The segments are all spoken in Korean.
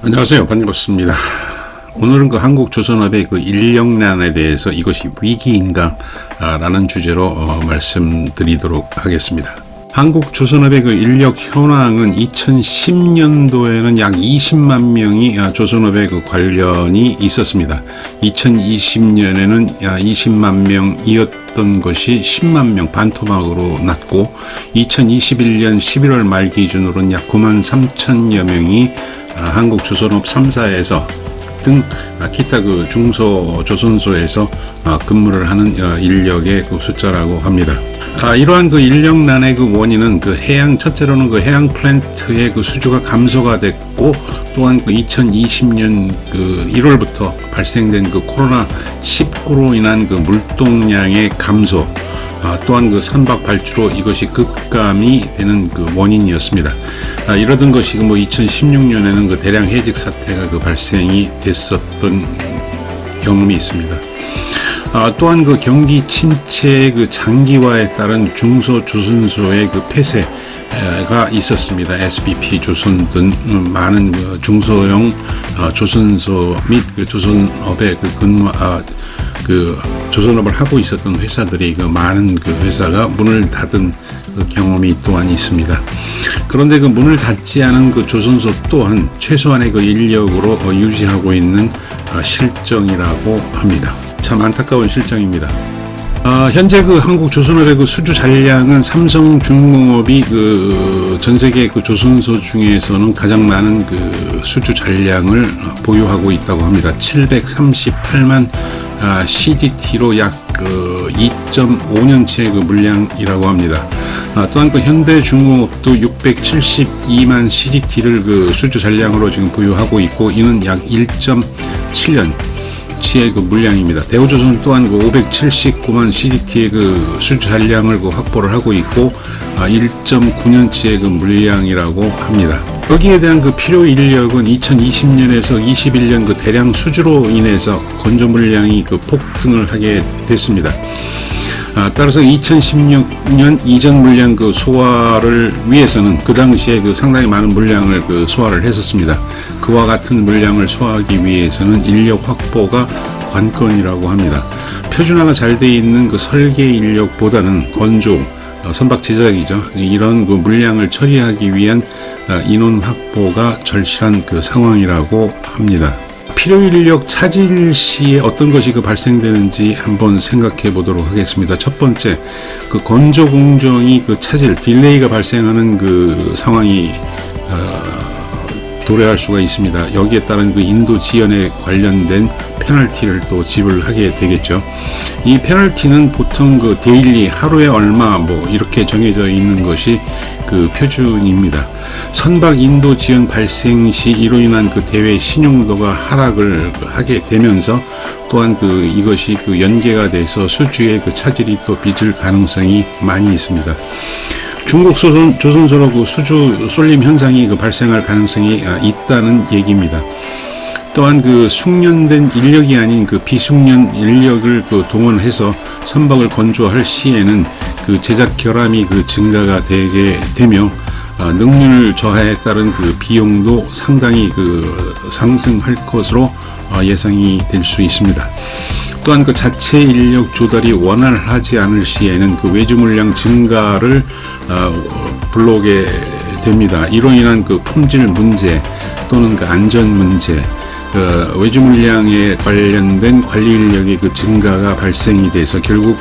안녕하세요. 반갑습니다. 오늘은 그 한국 조선업의 그 인력난에 대해서 이것이 위기인가 라는 주제로 말씀드리도록 하겠습니다. 한국 조선업의 그 인력 현황은 2010년도에는 약 20만 명이 조선업에 그 관련이 있었습니다. 2020년에는 약 20만 명이었던 것이 10만 명 반토막으로 낮고 2021년 11월 말 기준으로는 약 9만 3천여 명이 한국 조선업 3사에서 등 기타 그 중소 조선소에서 근무를 하는 인력의 그 숫자라고 합니다. 이러한 그 인력난의 그 원인은 그 첫째로는 그 해양 플랜트의 그 수주가 감소가 됐고, 또한 그 2020년 그 1월부터 발생된 그 코로나 19로 인한 그 물동량의 감소, 또한 그 선박 발주로 이것이 급감이 되는 그 원인이었습니다. 이러던 것이 뭐 2016년에는 그 대량 해직 사태가 그 발생이 됐었던 경험이 있습니다. 또한 그 경기 침체의 그 장기화에 따른 중소 조선소의 그 폐쇄가 있었습니다. SBP 조선 등 많은 그 중소형 조선소 및 그 조선업의 그 조선업을 하고 있었던 회사들이 그 많은 그 회사가 문을 닫은 그 경험이 또한 있습니다. 그런데 그 문을 닫지 않은 그 조선소 또한 최소한의 그 인력으로 유지하고 있는 실정이라고 합니다. 참 안타까운 실정입니다. 현재 그 한국 조선업의 그 수주 잔량은 삼성중공업이 그 전 세계 그 조선소 중에서는 가장 많은 그 수주 잔량을 보유하고 있다고 합니다. 738만 CDT로 약 그 2.5년치의 그 물량이라고 합니다. 또한 그 현대중공업도 672만 CDT를 그 수주 잔량으로 지금 보유하고 있고, 이는 약 1.7년 치의 그 물량입니다. 대우조선 또한 그 579만 CDT의 그 수주 잔량을 그 확보를 하고 있고 1.9년치의 그 물량이라고 합니다. 여기에 대한 그 필요 인력은 2020년에서 21년 그 대량 수주로 인해서 건조 물량이 그 폭등을 하게 됐습니다. 따라서 2016년 이전 물량 그 소화를 위해서는 그 당시에 그 상당히 많은 물량을 그 소화를 했었습니다. 그와 같은 물량을 소화하기 위해서는 인력 확보가 관건이라고 합니다. 표준화가 잘 되어 있는 그 설계 인력보다는 건조, 선박 제작이죠. 이런 그 물량을 처리하기 위한 인원 확보가 절실한 그 상황이라고 합니다. 필요 인력 차질 시에 어떤 것이 그 발생되는지 한번 생각해 보도록 하겠습니다. 첫 번째, 그 건조 공정이 그 차질, 딜레이가 발생하는 그 상황이 도래할 수가 있습니다. 여기에 따른 그 인도 지연에 관련된 페널티를 또 지불하게 되겠죠. 이 페널티는 보통 그 데일리 하루에 얼마 뭐 이렇게 정해져 있는 것이 그 표준입니다. 선박 인도 지연 발생 시 이로 인한 그 대회 신용도가 하락을 하게 되면서, 또한 그 이것이 그 연계가 돼서 수주의 그 차질이 또 빚을 가능성이 많이 있습니다. 중국 조선소로 그 수주 쏠림 현상이 그 발생할 가능성이 있다는 얘기입니다. 또한 그 숙련된 인력이 아닌 그 비숙련 인력을 그 동원해서 선박을 건조할 시에는 그 제작 결함이 그 증가가 되게 되며 능률 저하에 따른 그 비용도 상당히 그 상승할 것으로 예상이 될 수 있습니다. 또한 그 자체 인력 조달이 원활하지 않을 시에는 그 외주 물량 증가를 불러오게 됩니다. 이로 인한 그 품질 문제 또는 그 안전 문제, 그 외주 물량에 관련된 관리 인력의 그 증가가 발생이 돼서 결국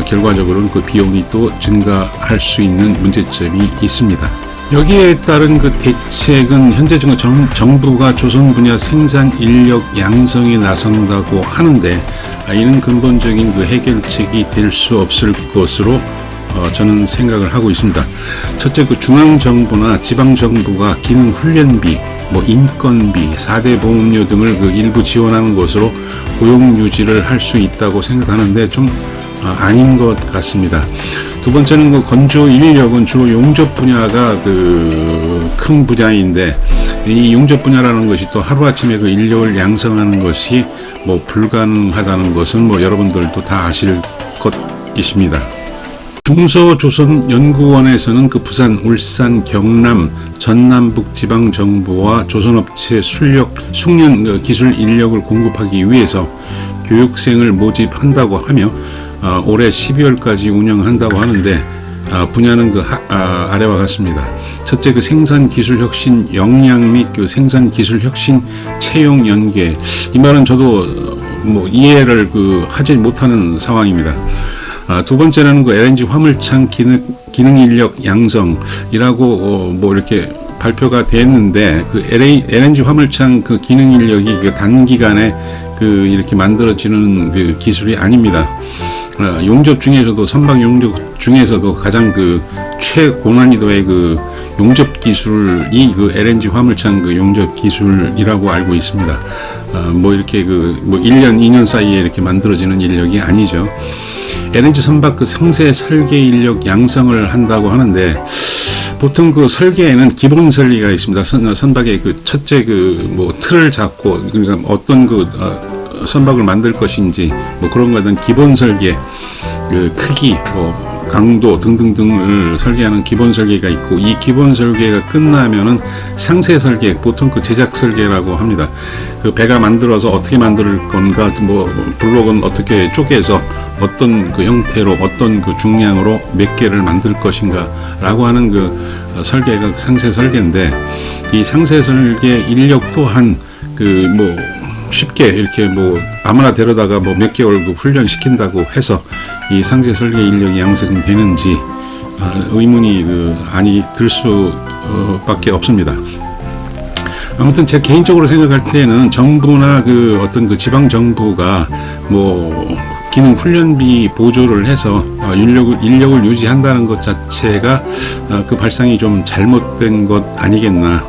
결과적으로는 그 비용이 또 증가할 수 있는 문제점이 있습니다. 여기에 따른 그 대책은 현재 정부가 조선 분야 생산 인력 양성에 나선다고 하는데, 이는 근본적인 그 해결책이 될 수 없을 것으로 저는 생각을 하고 있습니다. 첫째, 그 중앙정부나 지방정부가 기능 훈련비, 뭐 인건비, 4대 보험료 등을 그 일부 지원하는 것으로 고용 유지를 할 수 있다고 생각하는데 좀 아닌 것 같습니다. 두 번째는 그 건조 인력은 주로 용접 분야가 그 큰 분야인데, 이 용접 분야라는 것이 또 하루아침에 그 인력을 양성하는 것이 뭐 불가능하다는 것은 뭐 여러분들도 다 아실 것이십니다. 중서조선연구원에서는 그 부산, 울산, 경남, 전남북지방정부와 조선업체 숙련 기술 인력을 공급하기 위해서 교육생을 모집한다고 하며 올해 12월까지 운영한다고 하는데 분야는 아래와 같습니다. 첫째, 생산기술혁신 역량 및 생산기술혁신 채용 연계. 이 말은 저도 이해를 하지 못하는 상황입니다. 두 번째는 LNG 화물창 기능 인력 양성이라고 이렇게 발표가 됐는데 LNG 화물창 기능 인력이 단기간에 이렇게 만들어지는 기술이 아닙니다. 용접 중에서도 선박 용접 중에서도 가장 최고난이도의 용접 기술이 LNG 화물창 용접 기술이라고 알고 있습니다. 이렇게 1년, 2년 사이에 이렇게 만들어지는 인력이 아니죠. LNG 선박 상세 설계 인력 양성을 한다고 하는데 보통 설계에는 기본 설계가 있습니다. 선박의 첫째 틀을 잡고 그러니까 어떤 선박을 만들 것인지 그런 거는 기본 설계, 크기, 강도 등등등을 설계하는 기본 설계가 있고 이 기본 설계가 끝나면은 상세 설계, 보통 제작 설계라고 합니다. 배가 만들어서 어떻게 만들 건가, 블록은 어떻게 쪼개서 어떤 형태로 어떤 중량으로 몇 개를 만들 것인가라고 하는 설계가 상세 설계인데 이 상세 설계 인력 또한 쉽게 이렇게 아무나 데려다가 몇 개월 훈련시킨다고 해서 이 상세 설계 인력이 양성되는지 의문이 아니 들 수밖에 없습니다. 아무튼 제 개인적으로 생각할 때는 정부나 어떤 지방 정부가 기능 훈련비 보조를 해서 인력을 유지한다는 것 자체가 발상이 좀 잘못된 것 아니겠나.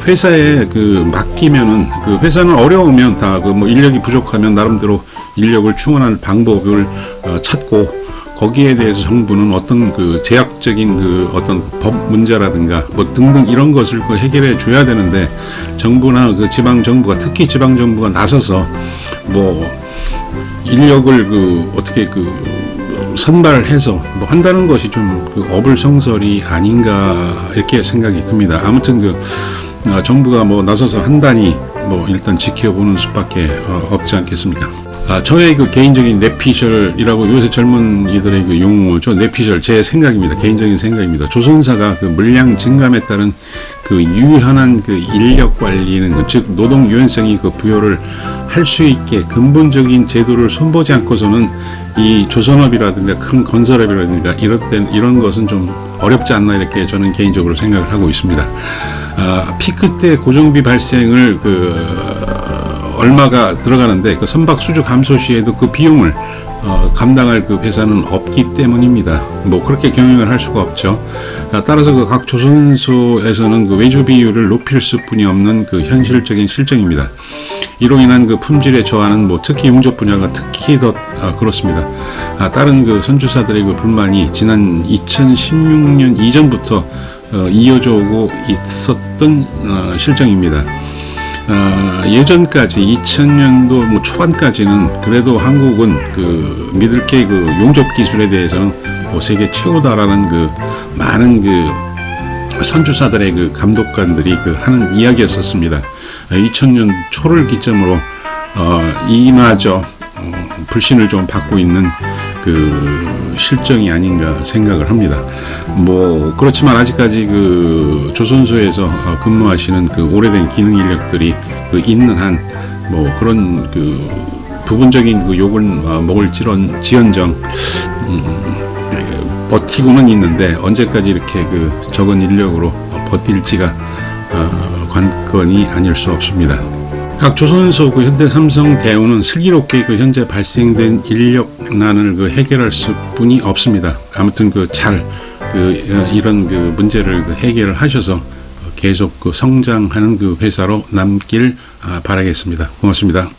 회사에 맡기면은 회사는 어려우면 다 인력이 부족하면 나름대로 인력을 충원할 방법을 찾고 거기에 대해서 정부는 어떤 제약적인 어떤 법 문제라든가 등등 이런 것을 해결해 줘야 되는데 정부나 지방 정부가 특히 지방 정부가 나서서 인력을 어떻게 선발을 해서 한다는 것이 좀 어불성설이 아닌가 이렇게 생각이 듭니다. 아무튼 정부가 나서서 한다니 일단 지켜보는 수밖에 없지 않겠습니까? 저의 개인적인 뇌피셜이라고 요새 젊은이들의 용어죠. 뇌피셜 제 생각입니다. 개인적인 생각입니다. 조선사가 물량 증감에 따른 유연한 인력 관리는 즉 노동 유연성이 부여를 할 수 있게 근본적인 제도를 손보지 않고서는 이 조선업이라든가 큰 건설업이라든가 이런 것은 좀 어렵지 않나 이렇게 저는 개인적으로 생각을 하고 있습니다. 피크 때 고정비 발생을 얼마가 들어가는데 선박 수주 감소 시에도 비용을 감당할 회사는 없기 때문입니다. 그렇게 경영을 할 수가 없죠. 따라서 각 조선소에서는 외주 비율을 높일 수뿐이 없는 현실적인 실정입니다. 이로 인한 품질의 저하는 특히 용접 분야가 특히 더 그렇습니다. 다른 선주사들의 불만이 지난 2016년 이전부터 이어져 오고 있었던 실정입니다. 예전까지 2000년도 초반까지는 그래도 한국은 믿을 게 용접 기술에 대해서는 세계 최고다라는 많은 선주사들의 감독관들이 하는 이야기였었습니다. 2000년 초를 기점으로 이마저 불신을 좀 받고 있는 실정이 아닌가 생각을 합니다. 그렇지만 아직까지 조선소에서 근무하시는 오래된 기능 인력들이 있는 한 그런 부분적인 욕을 먹을 지언정 버티고는 있는데 언제까지 이렇게 적은 인력으로 버틸지가 관건이 아닐 수 없습니다. 각 조선소 현대 삼성 대우는 슬기롭게 현재 발생된 인력난을 해결할 수뿐이 없습니다. 아무튼 잘 이런 문제를 해결을 하셔서 계속 성장하는 회사로 남길 바라겠습니다. 고맙습니다.